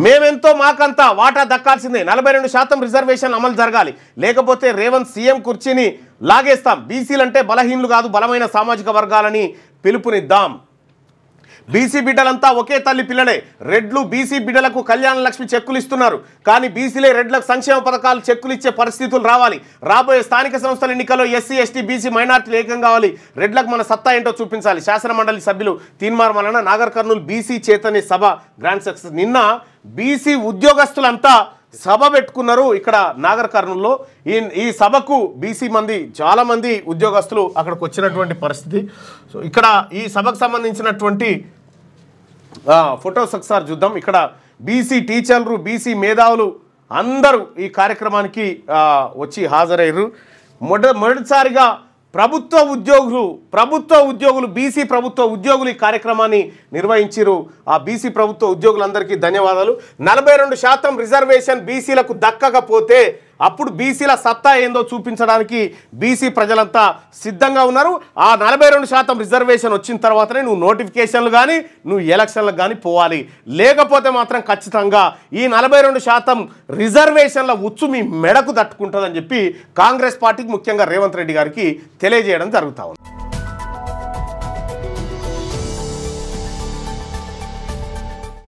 మేమెంతో మాకంతా వాటా దక్కాల్సిందే 42% రిజర్వేషన్ అమలు జరగాలి లేకపోతే రేవంత్ సీఎం కుర్చీని లాగేస్తాం బీసీలంటే బలహీనులు కాదు బలమైన సామాజిక వర్గాలని పిలుపునిద్దాం బీసీ బిడ్డలంతా ఒకే తల్లి పిల్లలే రెడ్లు బీసీ బిడ్డలకు కళ్యాణ లక్ష్మి చెక్కులు ఇస్తున్నారు కానీ బీసీలే రెడ్లకు సంక్షేమ పథకాలు చెక్కులు ఇచ్చే పరిస్థితులు రావాలి రాబోయే స్థానిక సంస్థల ఎన్నికల్లో ఎస్సీ ఎస్టీ బీసీ మైనార్టీలు ఏకం కావాలి రెడ్లకు మన సత్తా ఏంటో చూపించాలి శాసన మండలి సభ్యులు తీన్మార్ మల్లన్న నాగర్ కర్నూలు బీసీ చైతన్య సభ గ్రాండ్ సక్సెస్ నిన్న బీసీ ఉద్యోగస్తులంతా సభ పెట్టుకున్నారు ఇక్కడ నాగర్ కర్నూలులో ఈ సభకు బీసీ మంది చాలా మంది ఉద్యోగస్తులు అక్కడికి వచ్చినటువంటి పరిస్థితి సో ఇక్కడ ఈ సభకు సంబంధించినటువంటి ఫొటోస్ ఒకసారి చూద్దాం ఇక్కడ బీసీ టీచర్లు బీసీ మేధావులు అందరూ ఈ కార్యక్రమానికి వచ్చి హాజరయ్యారు మొదటిసారిగా ప్రభుత్వ ఉద్యోగులు బీసీ ప్రభుత్వ ఉద్యోగులు ఈ కార్యక్రమాన్ని నిర్వహించారు ఆ బీసీ ప్రభుత్వ ఉద్యోగులందరికీ ధన్యవాదాలు 42% రిజర్వేషన్ బీసీలకు దక్కకపోతే అప్పుడు బీసీల సత్తా ఏందో చూపించడానికి బీసీ ప్రజలంతా సిద్ధంగా ఉన్నారు ఆ 42% రిజర్వేషన్ వచ్చిన తర్వాతనే నువ్వు నోటిఫికేషన్లు కానీ నువ్వు ఎలక్షన్లకు కానీ పోవాలి లేకపోతే మాత్రం ఖచ్చితంగా ఈ 42% రిజర్వేషన్ల ఉచ్చు మీ మెడకు తట్టుకుంటుందని చెప్పి కాంగ్రెస్ పార్టీకి ముఖ్యంగా రేవంత్ రెడ్డి గారికి తెలియజేయడం జరుగుతూ ఉంది.